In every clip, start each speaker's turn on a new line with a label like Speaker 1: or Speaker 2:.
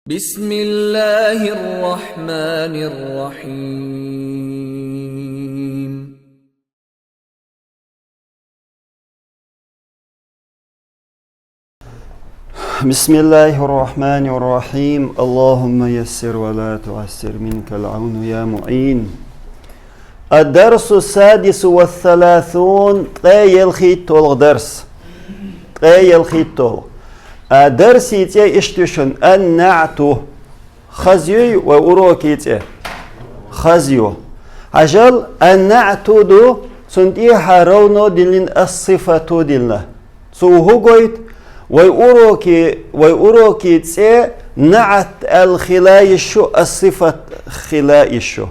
Speaker 1: بسم الله الرحمن الرحيم.
Speaker 2: بسم الله الرحمن الرحيم. اللهم يسر ولا تعسر، منك العون يا معين. الدرس السادس والثلاثون. قيل خيتول درس قيل خيتول درس يتي اشتشن النعت خزيو وأروكيتي خزيو عجل النعت دو سنتي حرونو دلين الصفة دلنا سوهو قويت ويأروكي تسي نعت الخلايشو الصفة خلايشو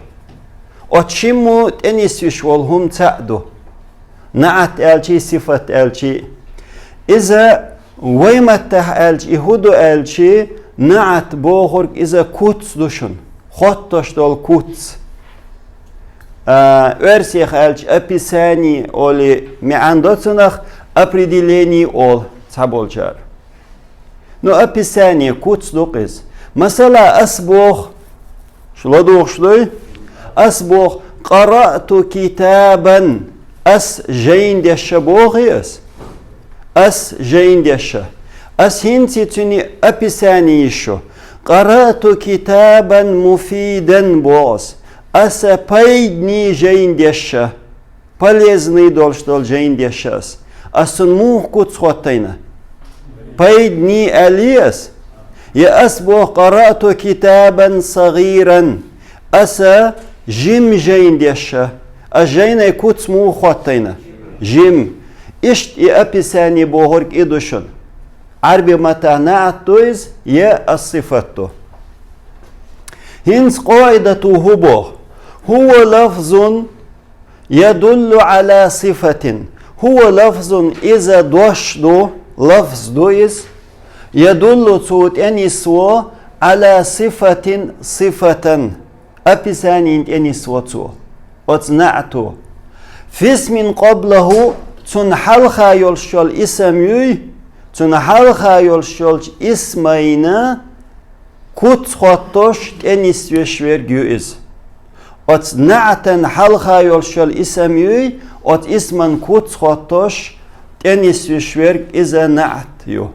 Speaker 2: أتشمو تنسيش والهم تعدو نعت الشي صفة الشي إذا ويمتح الشي هدو الشي نعت بوخورك إذا كوتس دوشن خطش دول كوتس أرسيخ الشي أبساني أولي معندوتنخ أبريديليني أول تابولجار نو أبساني كوتس دوقز مثلا أسبوخ شلو دوخ شلوي أسبوخ قرأت كتابا أس جين دي الشبوغي أس جين دي الشا أس هنتي تني أبساني يشو قرأت كتابا مفيدا بوغس أس بايدني جين دي الشا полезный دول جين دي الشا أسن موخ كوتس خوتينا بايدني أليس يا أسبوخ قرأت كتابا صغيرا أس جيم جين ديشا أجينا يكوت مو خوتينا جيم إشت يأبساني بوهرك إدوشن عربي متى نعتوز يا الصفتو هنس قاعدته هو لفظ يدل على صفة هو لفظ إذا دوشدو لفظ دويس يدل صوت أنيسو على صفة أبساني أنيس وتو وتنعتو في اسم قبله تنحلخا يلشل اسمي تنحلخا يلشل اسمينا كوت خطوش أنيس وشوير جوئز وتنعتن حلخا يلشل اسمي وت اسمن كوت خطوش أنيس وشوير إذا نعت يو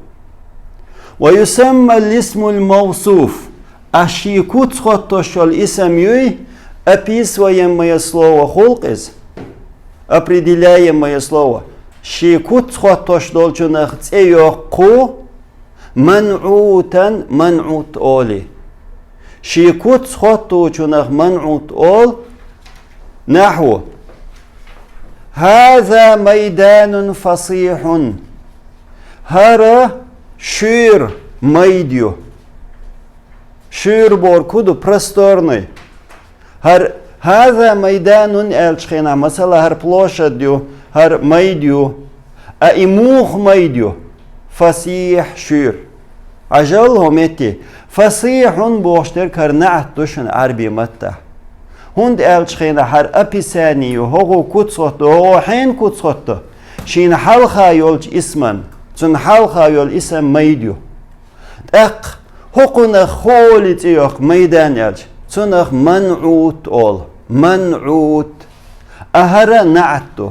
Speaker 2: ويسمى الاسم الموصوف أشي كوت خطوش الاسم يوي описываемое слово خلقز определяемое слово شي كوت خطوش دولچونخ تيوقو منعوتا منعوت أولي شي كوت خطوچونخ منعوت أول نحو هذا ميدان فصيح هذا شير ميديو شير بوركودو просторный هذا ميدان الشخينا مثلا هر площадью هر ميديو أيموخ ميديو فصيح شير عجلهم إتي فصيح بوشتر كرنعت دوشن عربي متى هند الشخينا هر أبساني هو كوتسوتو هو حين كوتسوتو شين حلخا يولج اسمن تن حلخا يول اسم ميديو اق هقنا خولت يوخ ميدان يلج تنخ منعوت أول منعوت أهرا نعتو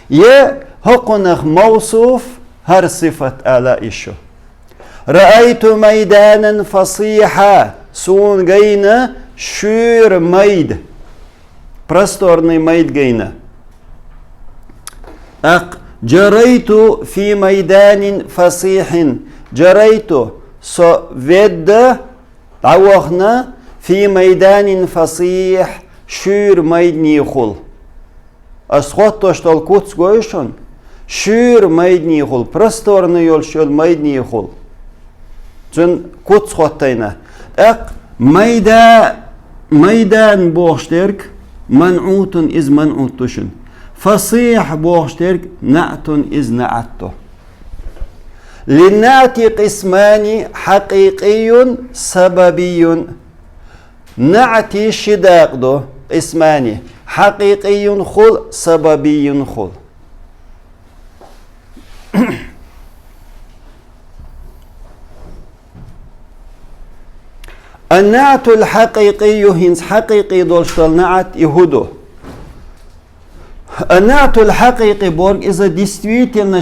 Speaker 2: يه هقنخ موصوف هر صفة آلا إشو رأيت ميدانا فصيحا سون جينا شير ميد просторный ميد جينا أق جريت في ميدان فصيح جريت سويد عوخنا في ميدان فصيح شير ميدني خل أسخطش تلقوتس قويشون شير ميدني خل просторный يولشول ميدني خل تن كوتس خطينا اق ميدان بوشترك منعوت إز منعوتشن فصيح بوشترك نعت إز نعتو للنعت قسمان حقيقي سببي نعتي شداق دو قسمان حقيقي خل سببي خل النعت الحقيقي هنس حقيقي دولشتال نعت يهودو. النعت الحقيقي بورج إذا действительно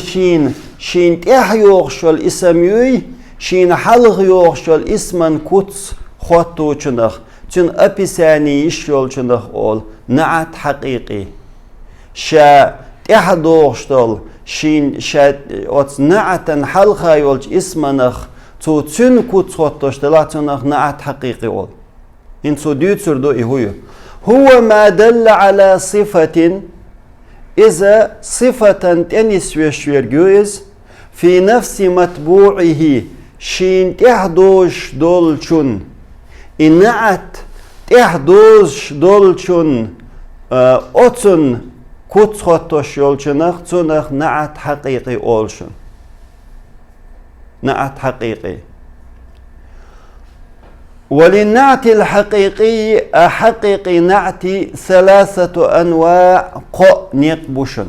Speaker 2: شين تحيوغشل اسميوي شين حلغ يوغشل اسمن كوتس خطو چنخ چن أبساني يشول چنخ أول نعت حقيقي شا تحدوغشل شين شا أتس نعتا حلغا يولج اسمنخ تو چن كوتس خطو شتلا چنخ نعت حقيقي أول إنسو ديوتسر دو إهويو هو ما دل على صفة إذا صفة تنس وشويرجوز في نفس متبوعه شين تحدوش دولشون إنعت تحدوش دولشون أتن كتخطوش يولشنخ تنخ نعت حقيقي أولشن نعت حقيقي. وللنعت الحقيقي حقيقي نعتي 3 أنواع قو نقبوشن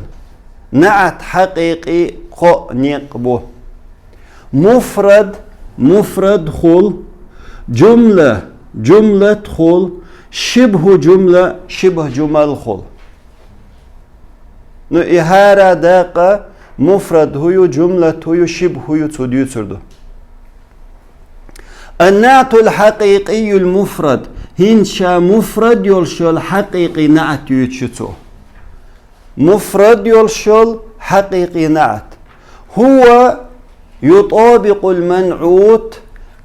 Speaker 2: نعت حقيقي قو نقبو مفرد خل جملة خل شبه جمل خل نو إهارة داقة مفرد هو جملة هو شبه هو توديو تردو. النعت الحقيقي المفرد هنشا مفرد يلشل حقيقي نعت يتشتو مفرد يلشل حقيقي نعت هو يطابق المنعوت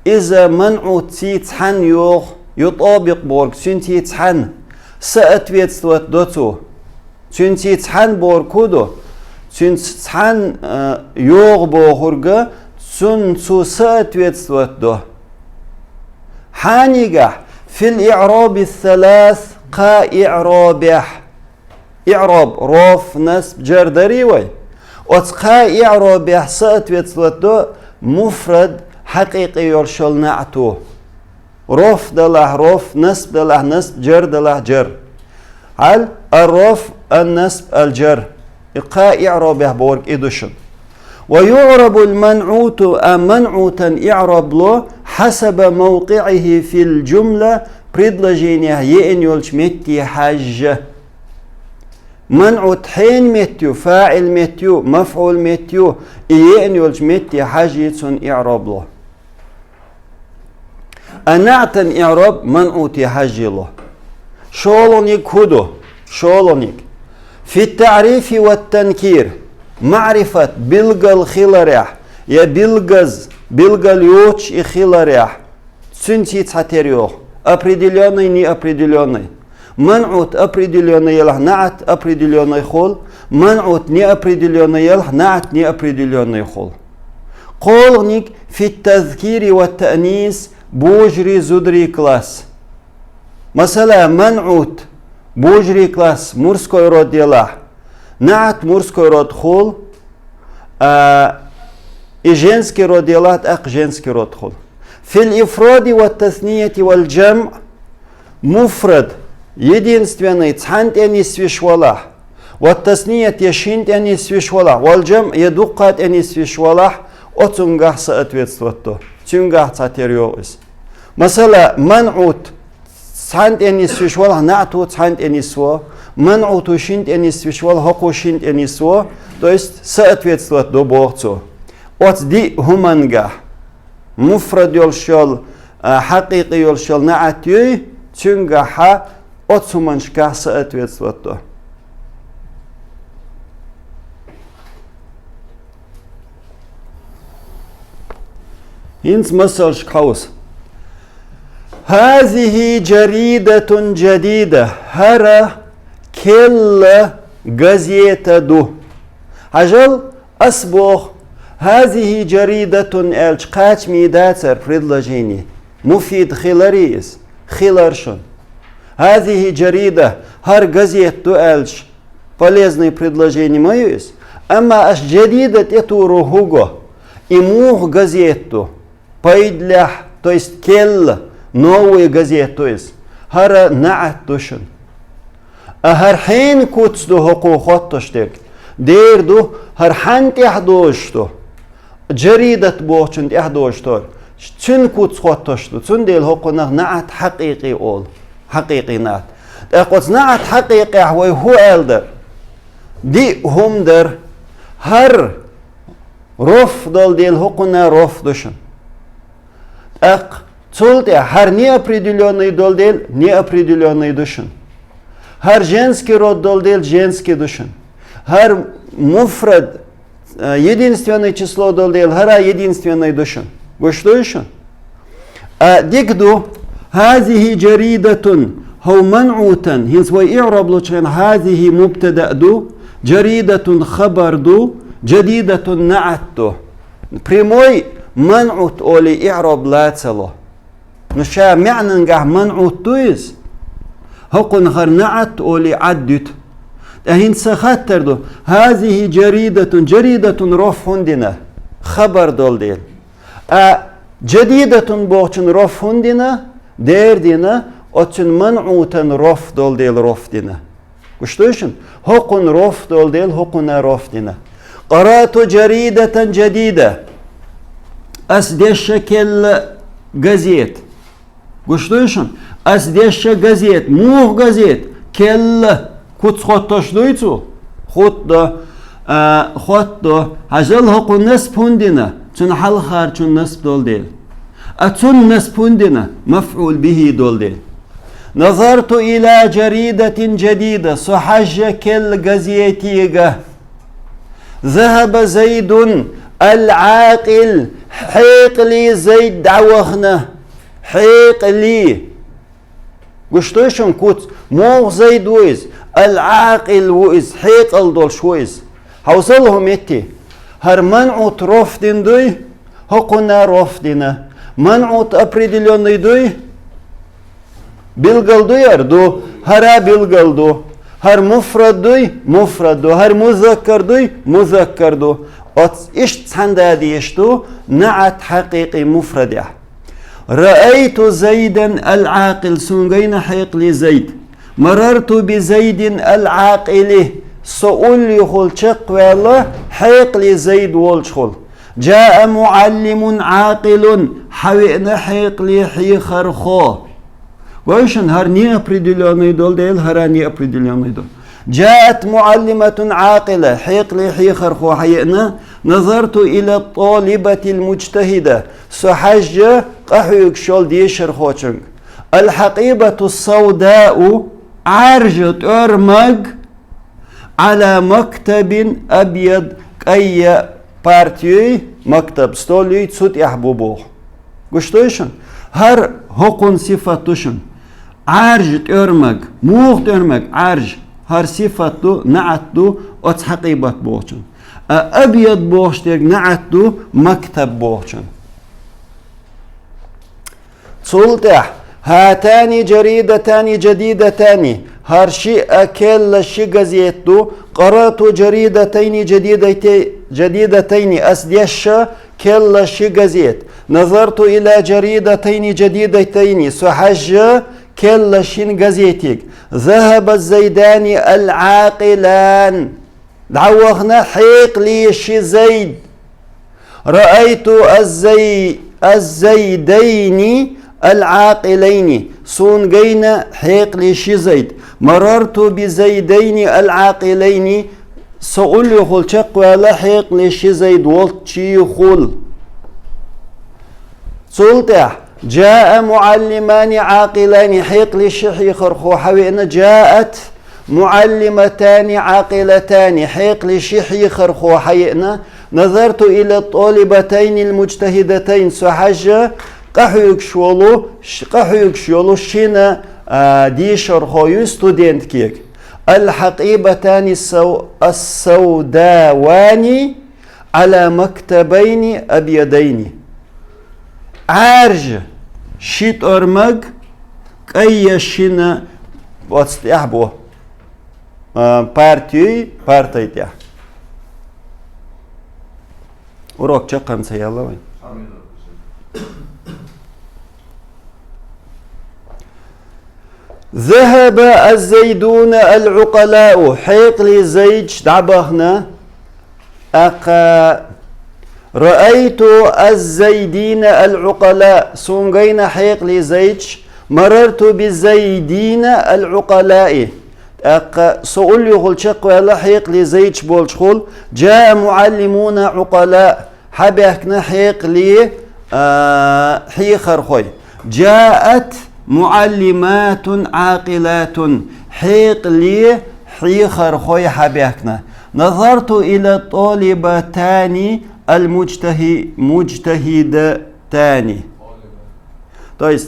Speaker 2: إذا منعوت تيتحن يوغ يطابق بورك سنتيتحن سأتويت ستوات دوتو سنتيتحن بوركودو سنتيتحن يوغ بوغرغ سنتو سأتويت ستوات دو حانيقة في الإعراب الثلاث قا إعرابح إعراب روف نسب جر دريوي وتقا إعرابح سأت ويتسلتو مفرد حقيقي يرشل نعتو روف دله روف نسب دله نسب جر دله جر على الروف النسب الجر قا إعرابح بورك إدوشن ويعرب المنعوت منعوتا إعراب له حسب موقعه في الجملة предложение يئن يولش متي حاجة منعوت حين متيو فاعل متيو مفعول متيو يئن يولش متي حاجة إعراب له النعتا إعراب منعوت حاجة له شولونيك هدو شولونيك في التعريف والتنكير معرفة بلغل خلاريح يا بلغل يوتش خلاريح سنتي تحتريوه определенный неопределенный منعوت определенный يلح نعت определенный خول منعوت неопределенный يلح نعت неопределенный خول قولنيك في التذكير والتأنيس بوجري زدري كلاس مثلا منعوت بوجري كلاس мужской род يلح نعت мужской род خول и женский род делает ак женский род خول. في الإفراد والتثنية والجمع مفرد единственный цхант энис вишвалах والتثنية يشинт энис вишвалах والجمع يدقات энис вишвалах отунгах соответствует тюнгах цатериоис. مثلا منعوت цхант энис вишвалах нa'ту цхант энисво منعوت шинт энис вишвалах хоку шинт энисво то есть соответствует до богцу. от ди хумангах مفرد يلشل حقيقي يلشل نعتي تنجح أتسمنش كاسة أتوتو هنس مسلش كوس هذه جريدة جديدة هرا كل غزية دو عجل أسبوخ هذه جريدة ألش قاش ميداتر предложение مفيد خلاريس خلارشون هذه جريدة هر газету ألش полезное предложение моюсь أما أش جديدة эту хуго и мух газету поидлях то есть келл новую газету есть هر نعتوشن هر حين كوتسدو حقوقات تشتك دير دو هر حنت يحدوشتو جريدة بوشن يحدوشتور تون كوت خوتشتو تون ديل هقنا نعت حقيقي أول حقيقي نعت أقص نعت حقيقي هو ألدر دي هم در هر رفض ديل هقنا رفضشن Цолте, хар неопределенный долдел, неопределенный душен. Хар женский род долдел, женский душен. Хар муфрад, единственное число долдел, хара единственный душен. Вы что еще? Дикду, هذه جريدة هو منعوتا هنس وإعراب لوشين هذه مبتدأ دو جريدة خبر دو جديدة نعت دو прямой منعوت أولي إعراب لا تسلو نشا معنى نجح منعوت تويز هقن خرنعت أولي عدت أهين سخاتر دو هذه جريدة رف هندنا خبر دول ديل جديدة بوچن رف هندنا دير دينا أتن منعوتا رف دول ديل رف دينا وشتوشن هقن رف دول ديل هقن رف دينا قرأت جريدة جديدة أسدش كل газет. Гуштуйшин? أسدش газет. Мух газет. كل كوت خطش دويتو. خط هجل هقو نسب هندنا. تون حل خار تون نسب دول ديل. أتون نسب هندنا. مفعول به دول ديل. نظرت إلى جريدة جديدة. صحج كل газетيغا. ذهب زيد العاقل حيق لي زيد دعوهنا حيق لي قشتوشن كوت موغ زيد ويز العاقل ويز حيق الدول شويز هوصلهم يتي هر منعوت رفدين دوي هقنا رفدنا منعوت определенный دوي بلغل دوي اردو هرا بلغل دو هر مفرد دوي مفرد دو هر مذكر دوي مذكر دو إيش تسندا ديشتو نعت حقيقي مفردة رأيت زيدا العاقل سنجين حيق لزيد مررت بزيد العاقل سؤول يخل شق والله حيق لزيد والشخل جاء معلم عاقل حوئنا حيق لحي خرخو وإيشن هر ني أبريدليوني دول ديل هر ني أبريدليوني دول جاءت معلمة عاقلة حيق لحي خرخو حيئنا نظرت إلى الطالبة المجتهدة سحج قحيك شول دي شرخوشنك الحقيبة السوداء عرجت أرمج على مكتب أبيض أي بارتيوي مكتب ستولي تسوت يحبوبوه قشتوشن هر هقن صفتوشن عرجت أرمج موغت أرمج عرج هر صفتو نعتو أتس حقيبة بوشن أبيض بوشتك نعتو مكتب بوشن سلطح هاتان جريدتان جديدتان هر شيء أكل شيء جزيتو قرأت جريدتين جديدتين أسديش كل شيء جزيت نظرت إلى جريدتين جديدتين سحج كل شيء جزيتك ذهب الزيدان العاقلان دعوهنا حيق لي شي زيد رأيت الزيدين العاقلين سونجينا حيق لي شي زيد مررت بزيدين العاقلين سأقول يخل شق ولا حيق لي شي زيد والت شي يخل سلطح جاء معلمان عاقلان حيق لي شي خرخو حوينا جاءت معلمتان عاقلتان حيق لشيحي خرخو حيئنا نظرت إلى الطالبتين المجتهدتين سحجة قحيك شولو شينا دي شرخويو ستودنت كيك الحقيبتان السوداوان على مكتبين أبيضين عارج شيت أرمج أي شينا واتستيحبوه партия. Урок чаканса яллавай. ذهب الزيدون العقلاء حيق لي زيد دعبهنا رأيت الزيدين العقلاء سونغين حيق لزيتش مررت بالزيدين العقلاء سؤال يقول شق ولا حيق لزيتش بولشخول جاء معلمون عقلاء حبيكنا حيق لي حيخر خوي جاءت معلمات عاقلات حيق لي حيخر خوي حبيكنا نظرت إلى الطالبتان المجتهدتان طيب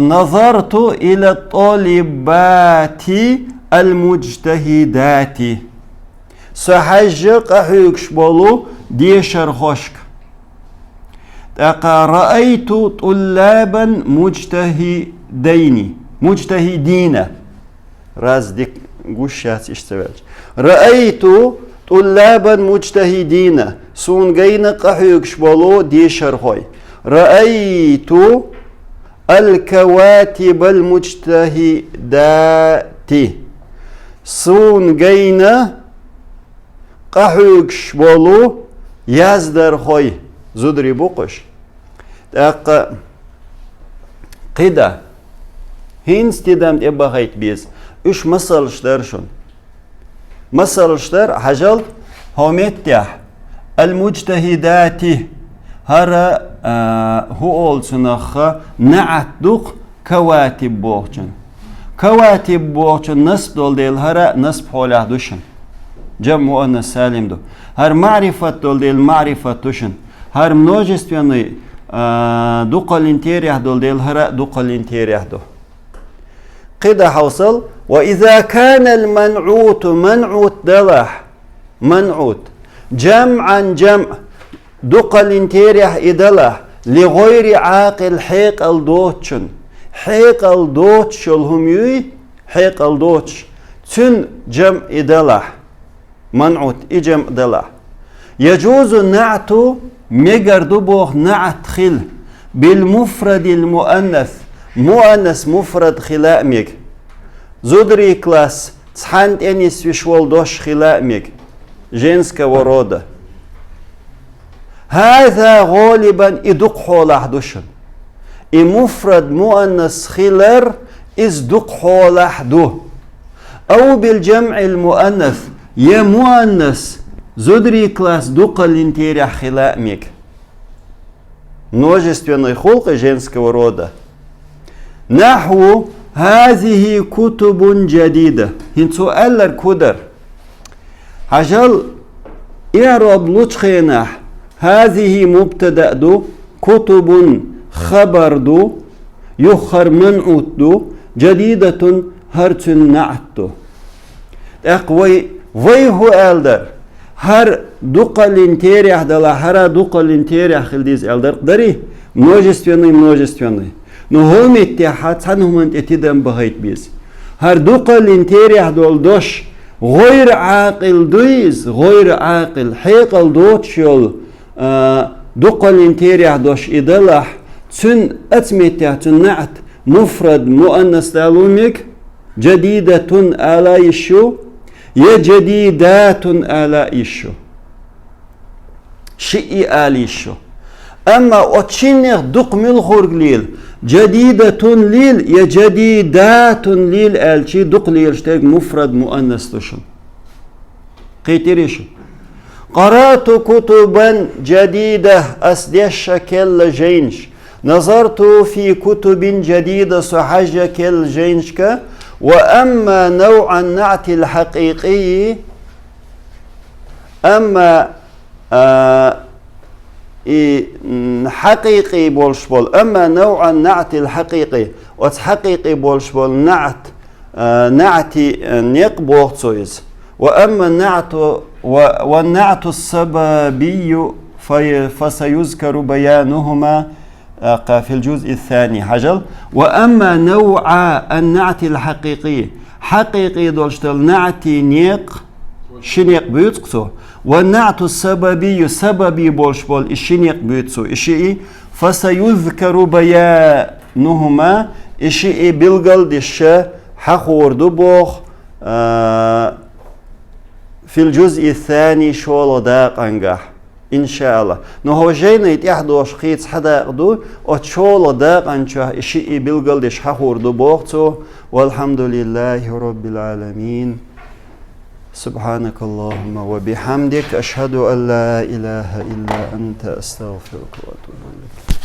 Speaker 2: نظرت إلى الطالبات المجتهدات سحجق أحيكش بولو ديشر خوشك رأيت طلابا مجتهدين راز ديك قشات اشتبالش رأيت طلابا مجتهدين سونغين قحيكش بولو ديشر خوي رأيت الكواتب المجتهدات سونغين قحيكش بولو يازدر خوي زدري بوقش قيدا هين ستيدام ابغيت بيز اش مسالشتر شون مسالشتر حجل همتيح المجتهدات هرا هو أولسنخ نعتدق كواتب بوغشن كواتب بوغشن نصب دول ديل هرا نصب حوله دوشن جمع مؤنث سالم دو هر معرفة دول ديل معرفة دوشن هر множественный دقل انتيريح دول ديل هرا دقل انتيريح دو قيدا حوصل وإذا كان المنعوت منعوت دلح منعوت جمعا جمع دقل انتيريح إدلح لغير عاقل حيق الدوتشن حيق الدوتش الهميوي حيق الدوتش تن جمع إدلح منعوت إجمع دلح يجوز النعت ميجر دبوغ نعت خل بالمفرد المؤنث مؤنث مفرد خلاء ميج زودري كلاس تحنت انيس وشوال دوش خلاء ميج جنسك ورودا هذا غالبا ادق حول احدوشن مفرد مؤنث خلر از دق حول احدو او بالجمع المؤنث يا مؤنث زودري كلاس دق الانتيريا خلاء ميج множественный خلق женского рода نحو هذه كتب جديدة هن سؤال الكدر حجل اعرب لطخينح هذه مبتدأ دو كتب خبر دو يخر منعوت دو جديدة هرتن نعت دو اقوي ويهو الدر هر دقل انتيريح دلا هر دقل انتيريح خلديز الدر قدري множественный но هوميتيحات عنهم انت اتدام بهيت بيز هر دقل انتيريح دول دوش غير عاقل دويز غير عاقل حيقل دوتش يول دقل انتيريح دوش ادلح تن اتميتيح تنعت مفرد مؤنث دالوميك جديدة على يشو يا جديدات على يشو شيء على يشو أما أتشينيخ دق ملخورج ليل جديدة ليل يا جديدات ليل ألشي دق ليل شتاق مفرد مؤنث تشن قيتريشو قرأت كتبا جديدة أسديش شكل جينش نظرت في كتب جديدة صحاجة كل جينشك وأما نوع النعت الحقيقي أما حقيقي بولشبول أما نوع النعت الحقيقي وتحقيقي بولشبول نعت نعتي نيق بوغتسويز وأما النعت والنعت السببي فسيذكر بيانهما في الجزء الثاني حجل وأما نوع النعت الحقيقي حقيقي دولشتل نعتي نيق شنيق بيتقصو والنعت السببي سببي بولشبول الشنيق بيتسو إشي فسيذكر بيانهما إشي بلغل دشا حقور دبوخ في الجزء الثاني شول داق أنجح إن شاء الله. نو جينا يتحدوش خيط حدا يقدو أتشول داق أنشا إشي بلغل دش حخور دو بوغتو والحمد لله رب العالمين. سبحانك اللهم وبحمدك أشهد أن لا إله إلا أنت أستغفرك وأتوب إليك.